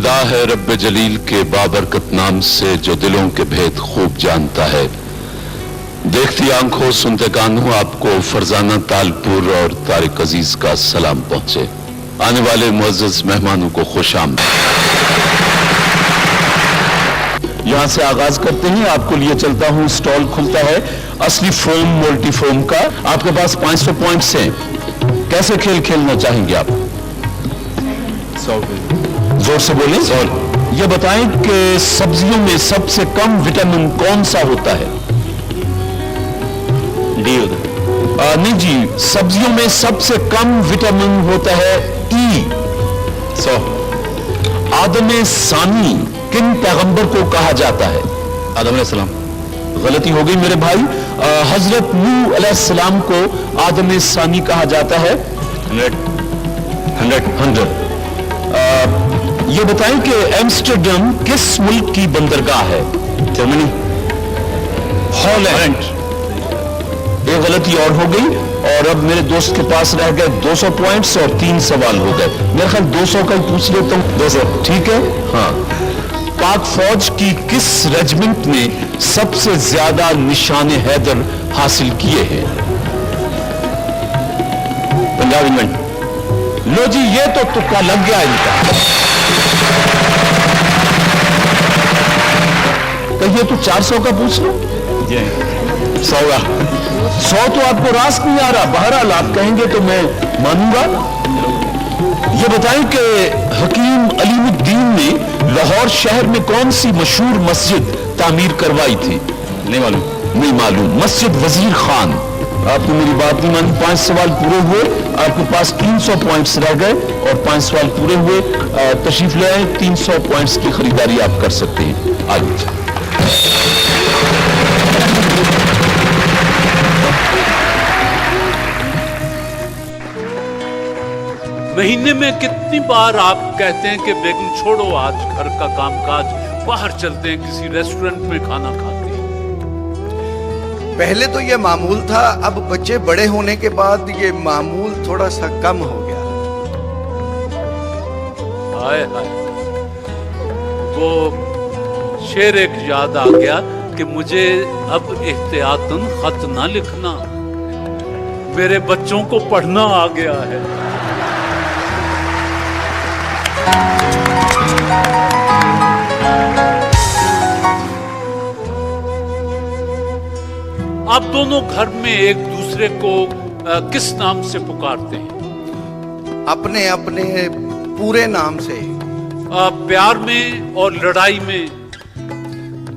खुदा है रब्ब जलील के बाबरकत नाम से जो दिलों के भेद खूब जानता है। देखती आंखों सुनते कानों आपको फरजाना तालपुर और तारिक अजीज का सलाम पहुंचे। आने वाले मुअज़्ज़ज़ मेहमानों को खुशामद। यहां से आगाज करते हैं। आपको लिए चलता हूं, स्टॉल खुलता है असली फोम मल्टी फोम का। आपके पास 500 पॉइंट्स हैं। कैसे खेल खेलना चाहेंगे आप? जोर से बोलें। ये बताएं कि सब्जियों में सबसे कम विटामिन कौन सा होता है? डी नहीं जी, सब्जियों में सबसे कम विटामिन होता है ई। आदम सानी किन पैगंबर को कहा जाता है? आदम अलैहिस्सलाम। गलती हो गई मेरे भाई। हजरत नूह अलैहिस्सलाम को आदम सानी कहा जाता है। 100। ये बताएं कि एम्स्टर्डम किस मुल्क की बंदरगाह है? जर्मनी। हॉलैंड। एक गलती और हो गई और अब मेरे दोस्त के पास रह गए 200 पॉइंट्स और 3 सवाल हो गए। मेरे ख्याल 200 का ही पूछ लेता हूं। 200 ठीक है। हाँ, पाक फौज की किस रेजिमेंट ने सबसे ज्यादा निशाने हैदर हासिल किए हैं? पंजाब रेजिमेंट। लो जी, ये तो तुक्का लग गया इनका। कहिए तो 400 का पूछ लो। 100 तो आपको रास नहीं आ रहा। बहरहाल आप कहेंगे तो मैं मानूंगा। ये बताएं कि हकीम अलीमुद्दीन ने लाहौर शहर में कौन सी मशहूर मस्जिद तामीर करवाई थी? नहीं मालूम। नहीं मालूम। मस्जिद वजीर खान। आपने मेरी बात नहीं मानी। 5 सवाल पूरे हुए। आपके पास 300 पॉइंट्स रह गए और 5 सवाल पूरे हुए। तशरीफ ले आए। 300 पॉइंट्स की खरीदारी आप कर सकते हैं। आगे महीने में कितनी बार आप कहते हैं कि बेगम छोड़ो आज घर का कामकाज, बाहर चलते हैं, किसी रेस्टोरेंट में खाना खाते हैं? पहले तो ये मामूल था, अब बच्चे बड़े होने के बाद ये मामूल थोड़ा सा कम हो गया। हाय हाय, वो शेर एक याद आ गया कि मुझे अब एहतियातन खत ना लिखना, मेरे बच्चों को पढ़ना आ गया है। आप दोनों घर में एक दूसरे को किस नाम से पुकारते हैं? अपने अपने पूरे नाम से। प्यार में और लड़ाई में?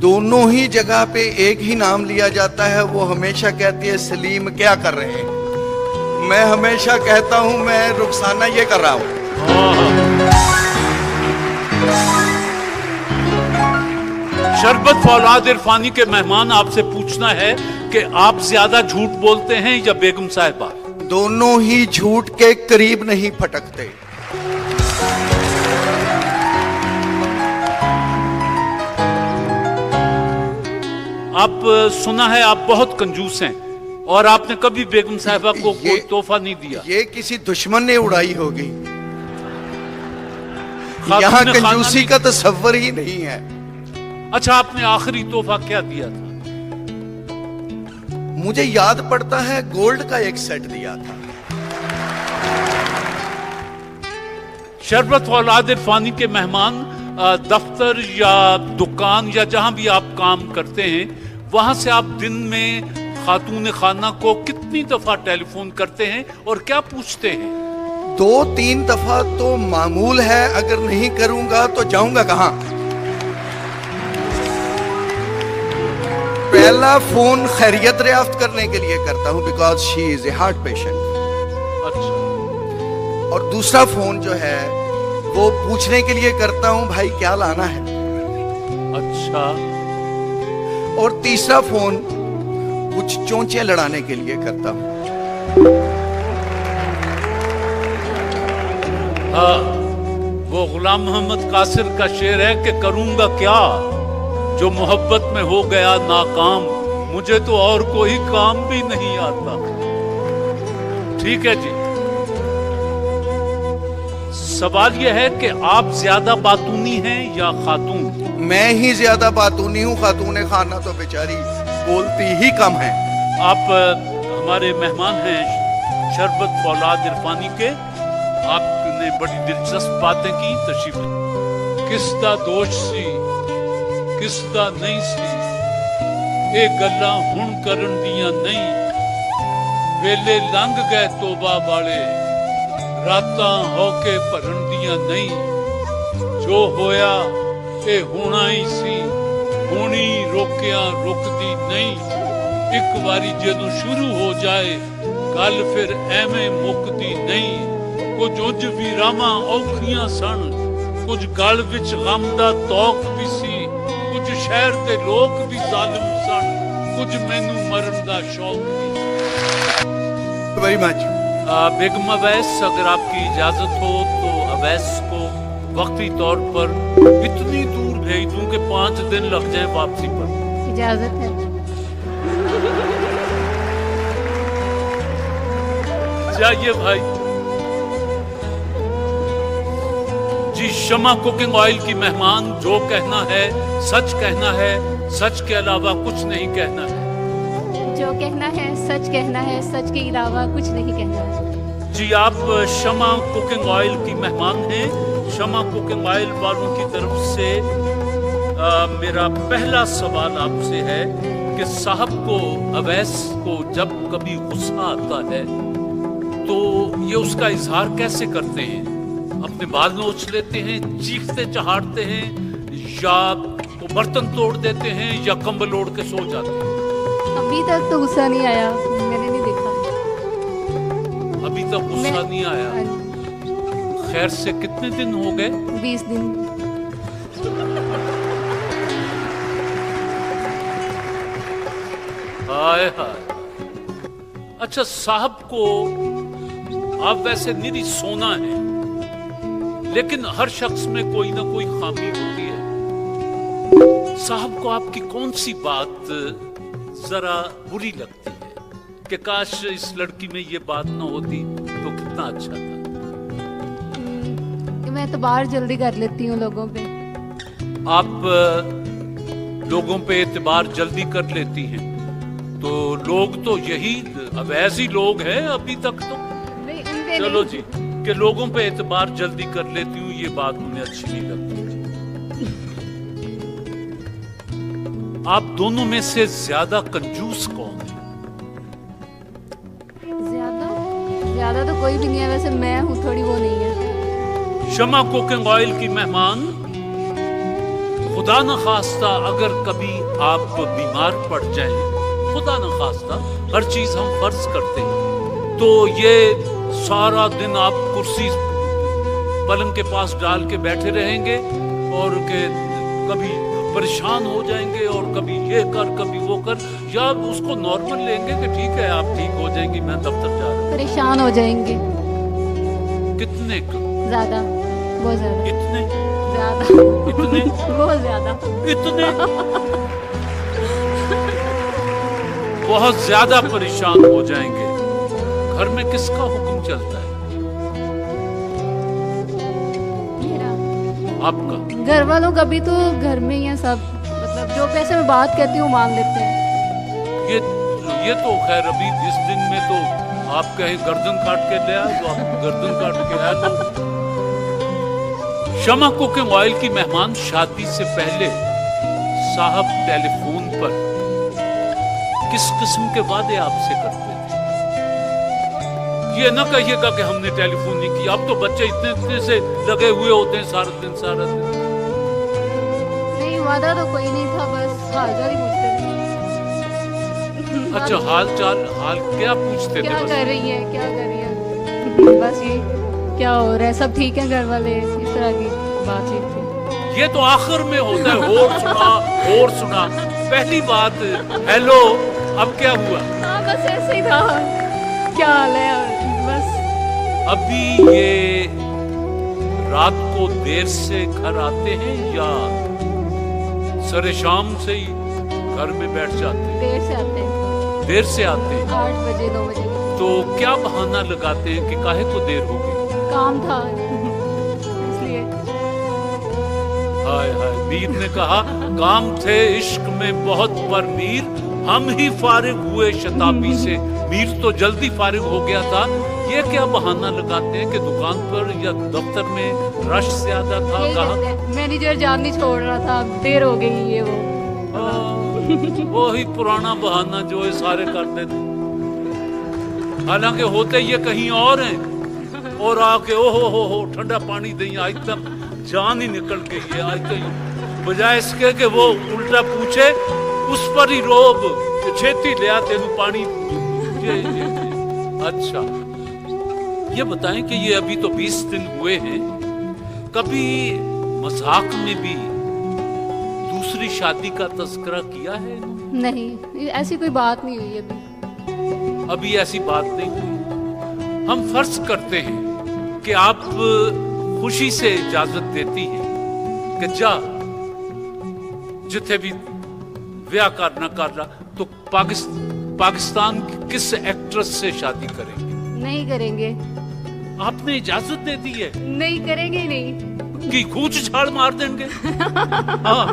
दोनों ही जगह पे एक ही नाम लिया जाता है। वो हमेशा कहती है सलीम क्या कर रहे हैं, मैं हमेशा कहता हूं मैं रुखसाना ये कर रहा हूं। शरबत फौलाद इरफानी के मेहमान आपसे पूछना है कि आप ज्यादा झूठ बोलते हैं या बेगम साहिबा? दोनों ही झूठ के करीब नहीं फटकते। आप सुना है आप बहुत कंजूस हैं और आपने कभी बेगम साहिबा को कोई तोहफा नहीं दिया। ये किसी दुश्मन ने उड़ाई होगी। यहाँ कंजूसी का तस्वर ही नहीं है। अच्छा, आपने आखिरी तोहफा क्या दिया था? मुझे याद पड़ता है गोल्ड का एक सेट दिया था। शरबत औलाद इरफानी के मेहमान दफ्तर या दुकान या जहां भी आप काम करते हैं, वहां से आप दिन में खातून खाना को कितनी दफा टेलीफोन करते हैं और क्या पूछते हैं? 2-3 दफा तो मामूल है। अगर नहीं करूंगा तो जाऊंगा कहां? पहला फोन खैरियत दरियाफ्त करने के लिए करता हूं, because she is a heart patient. अच्छा। और दूसरा फोन जो है वो पूछने के लिए करता हूं भाई क्या लाना है। अच्छा। और तीसरा फोन कुछ चोंचे लड़ाने के लिए करता हूं। वो गुलाम मोहम्मद कासिर का शेर है कि करूंगा क्या जो मोहब्बत में हो गया नाकाम, मुझे तो और कोई काम भी नहीं आता। ठीक है जी, सवाल यह है कि आप ज्यादा बातूनी हैं या खातून? मैं ही ज्यादा बातूनी हूँ, खातून खाना तो बेचारी बोलती ही कम है। आप हमारे मेहमान हैं शरबत फौलाद इरफानी के। आपने बड़ी दिलचस्प बातें की, तशरीफ। किसदा दोष सी किसदा नहीं सी, ਇਹ ਗੱਲਾਂ ਹੁਣ ਕਰਨ ਦੀਆਂ ਨਹੀਂ, ਵੇਲੇ ਲੰਘ ਗਏ ਤੋਬਾ ਵਾਲੇ, ਰਾਤਾਂ ਹੋ ਕੇ ਭਰਨ ਦੀਆਂ ਨਹੀਂ, ਜੋ ਹੋਇਆ ਇਹ ਹੋਣਾ ਹੀ ਸੀ, ਹੋਣੀ ਰੋਕਿਆ ਰੁਕਦੀ ਨਹੀਂ, ਇੱਕ ਵਾਰੀ ਜਦੋਂ ਸ਼ੁਰੂ ਹੋ ਜਾਏ ਗੱਲ ਫਿਰ ਐਵੇਂ ਮੁੱਕਦੀ ਨਹੀਂ, ਕੁਝ ਉਂਝ ਵੀ ਰਾਵਾਂ ਔਖੀਆਂ ਸਨ, ਕੁਝ ਗਲ ਵਿੱਚ ਗਮ ਦਾ ਤੌਕ ਵੀ ਸੀ, ਕੁਝ ਸ਼ਹਿਰ ਦੇ ਲੋਕ ਵੀ ਜ਼ਾਲਿਮ ਸਨ, ਕੁਝ ਮੈਨੂੰ ਮਰਨ ਦਾ ਸ਼ੌਕ ਵੀ। Very much. बेगम अवैस, अगर आपकी इजाजत हो तो अवैस को वक्ती तौर पर इतनी दूर भेज दूं कि 5 दिन लग जाए वापसी पर। इजाजत है। जाइए भाई जी। शमा कुकिंग ऑयल की मेहमान, जो कहना है सच कहना है, सच के अलावा कुछ नहीं कहना है। जो कहना है सच कहना है, सच के अलावा कुछ नहीं कहना है। जी, आप शमा कुकिंग ऑयल की मेहमान हैं। शमा कुकिंग ऑयल वालों की तरफ से मेरा पहला सवाल आपसे है कि साहब को, अवैस को जब कभी गुस्सा आता है तो ये उसका इजहार कैसे करते हैं? अपने बाल नोच लेते हैं, चीखते चहाड़ते हैं, या तो बर्तन तोड़ देते हैं, या कंबल ओढ़ के सो जाते हैं? अभी तक तो गुस्सा नहीं आया, मैंने नहीं देखा। अभी तक गुस्सा नहीं आया? खैर से कितने दिन हो गए? 20 दिन। हाय हाय। अच्छा, साहब को आप वैसे निरी सोना है, लेकिन हर शख्स में कोई ना कोई खामी होती है। साहब को आपकी कौन सी बात जरा बुरी लगती है कि काश इस लड़की में ये बात ना होती तो कितना अच्छा था? मैं एतबार जल्दी कर लेती हूँ लोगों पे। आप लोगों पे एतबार जल्दी कर लेती हैं, तो लोग तो यही अवैस ही लोग हैं अभी तक तो। चलो जी, कि लोगों पे एतबार जल्दी कर लेती हूँ, ये बात मुझे अच्छी नहीं लगती। आप दोनों में से ज्यादा कंजूस कौन है? ज्यादा तो कोई भी नहीं है, वैसे मैं हूँ थोड़ी, वो नहीं है। शमा कुकिंग ऑयल की मेहमान, खुदा न खास्ता अगर कभी आप बीमार पड़ जाएं, खुदा न खास्ता, हर चीज हम फर्ज करते हैं, तो ये सारा दिन आप कुर्सी पलंग के पास डाल के बैठे रहेंगे और के कभी परेशान हो जाएंगे और कभी ये कर कभी वो कर, या उसको नॉर्मल लेंगे कि ठीक है आप ठीक हो जाएंगी, मैं दफ्तर जा रहा हूँ? परेशान हो जाएंगे। कितने? ज्यादा, बहुत ज्यादा। इतने ज्यादा? इतने बहुत ज्यादा। इतने बहुत ज्यादा परेशान हो जाएंगे। घर में किसका हुक्म चलता है? मेरा। आपका? घर वालों का भी तो घर में ही है सब, मतलब जो पैसे में बात कहती हूँ मान लेते हैं। ये तो खैर अभी इस दिन में तो आप कहीं गर्दन काट के ले आए तो आप गर्दन काट के आए। शमा कुकिंग ऑयल की मेहमान, शादी से पहले साहब टेलीफोन पर किस किस्म के वादे आपसे करते थे? ये ना कहिएगा कि हमने टेलीफोन नहीं किया, अब तो बच्चे इतने इतने से लगे हुए होते हैं सारा दिन। नहीं, वादा तो कोई नहीं था, बस हाल चाल ही पूछते थे। अच्छा, हाल क्या पूछते थे? क्या कर रही है, क्या कर रही है, बस ये क्या हो रहा है, सब ठीक है घर वाले, इस तरह की बातचीत थी। ये तो आखिर में होता है, और सुना। पहली बात हेलो, अब क्या हुआ? हाँ, बस ऐसे ही था, क्या हाल है बस। अभी ये रात को देर से घर आते हैं या सरे शाम से ही घर में बैठ जाते हैं? देर से आते हैं। देर से आते हैं? 8 बजे 9 बजे। तो क्या बहाना लगाते हैं कि काहे को देर हो गई? काम था। میر نے کہا کام تھے عشق میں بہت پر میر، ہم ہی فارغ ہوئے شتابی سے۔ میر تو جلدی فارغ ہو گیا تھا، یہ کیا بہانہ لگاتے ہیں کہ دکان پر یا دفتر میں رش زیادہ تھا؟ کہا مینیجر جان نہیں چھوڑ رہا تھا، دیر ہو گئی یہ وہ وہی پرانا بہانہ جو ہے سارے کرتے تھے، حالانکہ ہوتے یہ کہیں اور ہیں، اور آ کے او ہو ٹھنڈا پانی دیں، آج تک جان ہی نکل گئی ہے۔ آج تو بجائے اس کے کہ وہ الٹا پوچھے اس پر ہی روب کہ چھیتی لے آتے ہیں پانی۔ اچھا یہ بتائیں کہ یہ ابھی تو 20 دن ہوئے ہیں، کبھی مذاق میں بھی دوسری شادی کا تذکرہ کیا ہے؟ نہیں، ایسی کوئی بات نہیں ہوئی ابھی ایسی بات نہیں ہوئی۔ ہم فرض کرتے ہیں کہ آپ خوشی سے اجازت دیتی ہیں کہ جا جتھے بھی ویاہ کرنا کر رہا، تو پاکستان کی کس ایکٹریس سے شادی کریں گے؟ نہیں کریں گے۔ آپ نے اجازت دے دی ہے؟ نہیں کریں گے، نہیں کہ کھوچ چھاڑ مار دیں گے؟ ہاں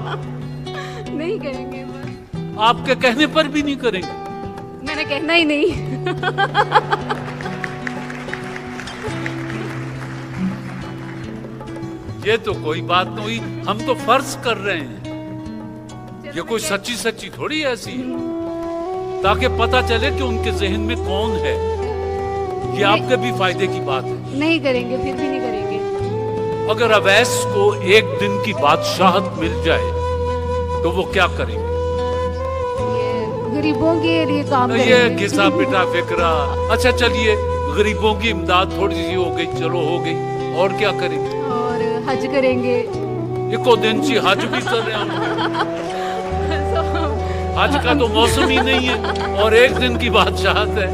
نہیں کریں گے، آپ کے کہنے پر بھی نہیں کریں گے؟ میں نے کہنا ہی نہیں۔ یہ تو کوئی بات نہیں ہوئی، ہم تو فرض کر رہے ہیں، یہ کوئی سچی سچی تھوڑی ایسی ہے، تاکہ پتہ چلے کہ ان کے ذہن میں کون ہے۔ یہ آپ کے بھی فائدے کی بات ہے۔ نہیں کریں گے، پھر بھی نہیں کریں گے۔ اگر اویس کو ایک دن کی بادشاہت مل جائے تو وہ کیا کریں گے؟ یہ غریبوں کے لیے کام کریں یہ گے۔ گھسا پٹا فکرا۔ اچھا چلیے، غریبوں کی امداد تھوڑی سی ہو گئی، چلو ہو گئی، اور کیا کریں گے؟ اور حج کریں گے۔ ایک دن چی حج بھی کر رہے ہیں، حج کا تو موسم ہی نہیں ہے اور ایک دن کی بادشاہت ہے۔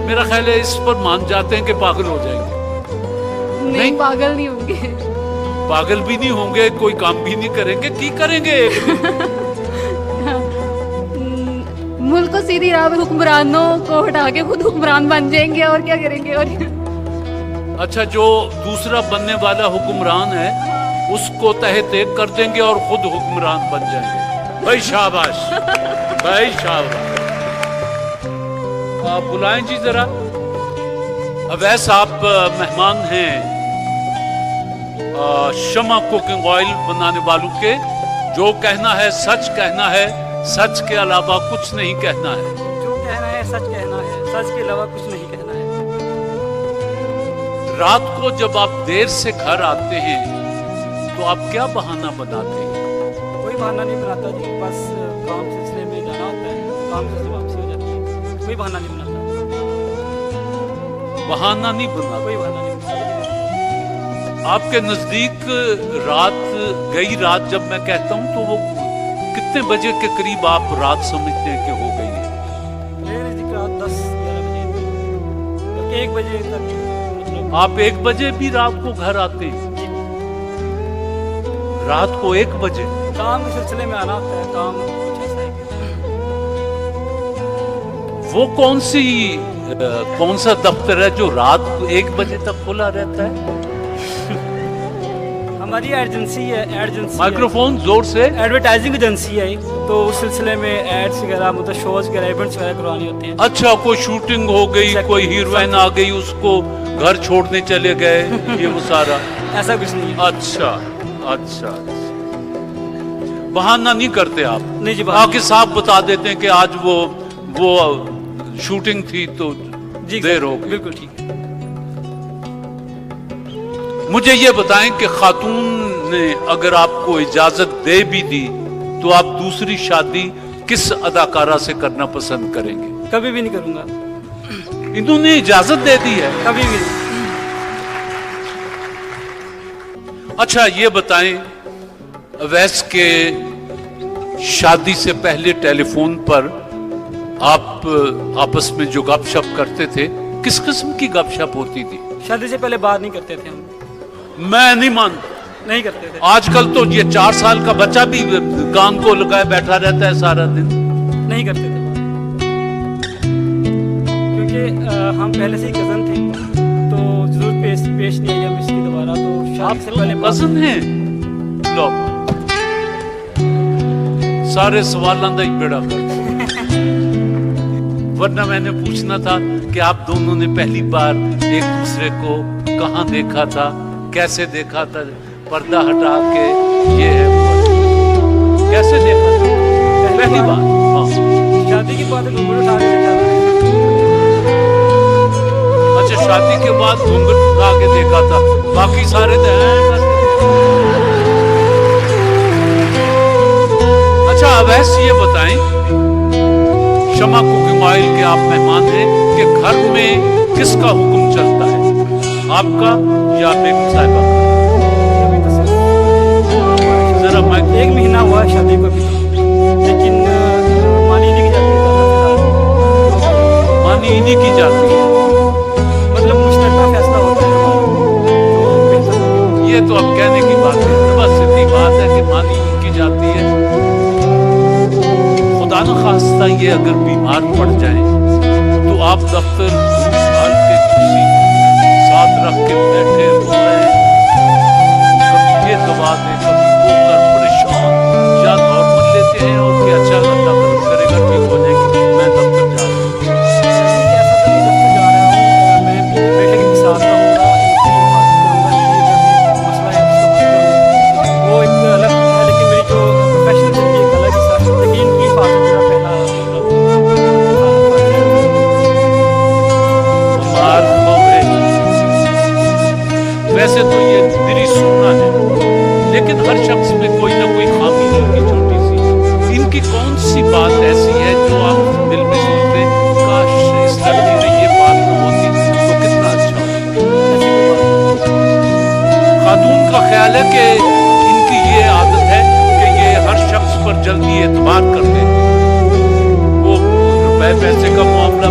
میرا خیال ہے اس پر مان جاتے ہیں کہ پاگل ہو جائیں گے۔ نہیں، پاگل نہیں ہوں گے۔ پاگل بھی نہیں ہوں گے، کوئی کام بھی نہیں کریں گے، کی کریں گے؟ ملک کو سیدھی راہ پہ حکمرانوں کو ہٹا کے خود حکمران بن جائیں گے، اور کیا کریں گے؟ اور اچھا، جو دوسرا بننے والا حکمران ہے اس کو تحت ایک کر دیں گے اور خود حکمران بن جائیں گے۔ بھائی شاباش، بھائی شاباش۔ آپ بلائیں جی ذرا اویس، آپ مہمان ہیں شمع کوکنگ آئل بنانے والوں کے۔ جو کہنا ہے سچ کہنا ہے، سچ کے علاوہ کچھ نہیں کہنا ہے۔ جو کہنا ہے سچ کہنا ہے، سچ کے علاوہ کچھ نہیں کہنا ہے۔ رات کو جب آپ دیر سے گھر آتے ہیں تو آپ کیا بہانہ بناتے ہیں؟ کوئی بہانہ نہیں بناتا جی، بس کام سلسلے میں جانا ہوتا ہے، کام سے واپسی ہو جاتی ہے، کوئی بہانہ نہیں بناتا۔ بہانہ نہیں بناتا، کوئی بہانہ نہیں بناتا۔ آپ کے نزدیک رات گئی رات جب میں کہتا ہوں تو وہ کتنے بجے کے قریب آپ رات سمجھتے ہیں کہ ہو گئی ہے؟ میرے نزدیک رات 10-11 بجے، بلکہ 1 بجے تک۔ آپ 1 بجے بھی رات کو گھر آتے ہیں؟ رات کو 1 بجے؟ کام کے سلسلے میں آنا ہوتا ہے، کام کچھ ایسا ہے۔ وہ کون سا دفتر ہے جو رات کو 1 بجے تک کھلا رہتا ہے؟ ہماری ایجنسی ہے، مائکروفون زور سے۔ ایڈورٹائزنگ ایجنسی ہے، تو اس سلسلے میں ایڈس وغیرہ، مطلب شوز وغیرہ، ایونٹس وغیرہ کروانے ہوتے ہیں۔ اچھا، کوئی شوٹنگ ہو گئی، کوئی ہیروئن آ گئی، اس کو گھر چھوڑنے چلے گئے، یہ وہ سارا؟ ایسا کچھ نہیں ہے۔ اچھا اچھا، بہانہ نہیں کرتے آپ؟ نہیں جی، آ کے صاحب بتا دیتے ہیں کہ آج وہ شوٹنگ تھی تو دیر ہو گئی۔ بالکل ٹھیک ہے۔ مجھے یہ بتائیں کہ خاتون نے اگر آپ کو اجازت دے بھی دی تو آپ دوسری شادی کس اداکارہ سے کرنا پسند کریں گے؟ کبھی بھی نہیں کروں گا۔ انہوں نے اجازت دے دی ہے؟ کبھی بھی نہیں۔ اچھا یہ بتائیں، اویس کے شادی سے پہلے ٹیلی فون پر آپ آپس میں جو گپ شپ کرتے تھے، کس قسم کی گپ شپ ہوتی تھی؟ شادی سے پہلے بات نہیں کرتے تھے ہم۔ میں نہیں مانتا، نہیں کرتے تھے۔ آج کل تو یہ 4 سال کا بچہ بھی کان کو لگائے بیٹھا رہتا ہے سارا دن۔ نہیں کرتے تھے، کیونکہ ہم پہلے سے ہی کزن تھے، تو ضرورت پیش نہیں آئی ہم اس کی دوبارہ، تو आपसे पहले कजन है लो सारे सवालों का ही बेड़ा कर वरना मैंने पूछना था कि आप दोनों ने पहली बार एक दूसरे को कहाँ देखा था, कैसे देखा था, पर्दा हटा के ये है कैसे देखा था पहली बार? हाँ शादी की बात घूंघट उठा के देखा था। अच्छा शादी के बाद घूंघट उठा के देखा था, बाकी सारे तो हैं करते थे। अच्छा अब ऐसे ये बताएं शमा कुकिंग ऑयल के आप मेहमान हैं कि घर में किसका हुक्म चलता है, आपका या बेगम साहिबा का? अभी तो सिर्फ जरा मैं 1 महीना हुआ है शादी को भी, लेकिन मानी नहीं की जाती है, मानी इन्हीं की जाती है। मतलब मुश्तरका फैसला होता है तो बेहतर होगा। ये तो अब कहने की बात है, बस इतनी बात है कि मानी की जाती है। खुदा न खास्ता ये अगर बीमार पड़ जाए तो आप दफ्तर संभाल के कुर्सी साथ रख के बैठे रो रहे हैं, कभी ये दबा दे कभी वो कर परेशान, या नॉर्मल लेते हैं और कि अच्छा अल्लाह करम करेगा ठीक हो जाएगी, मैं दफ्तर जा रहा हूँ। ऐसा तो नहीं दफ्तर जा रहा हूँ, मैं बेटे के साथ रहूँगा, इनकी हिफाजत करूँगा, ये मसला है उसको हल करूँगा, वो एक अलग है, लेकिन मेरी जो प्रोफेशनल जिंदगी एक अलग हिस्सा है, लेकिन इनकी हिफाजत मेरा पहला मार खौफ है। वैसे तो ये दिली सुनना है, लेकिन हर शख्स में कोई ना कोई खामी होगी छोटी सी। इनकी कौन सी बात ऐसी है जो आप दिल में सोचते हैं काश इस लड़की में ये बात न होती तो कितना अच्छा होता। खातून का ख्याल है कि इनकी ये आदत है कि ये हर शख्स पर जल्दी एतबार कर देते, वो रुपए पैसे का मामला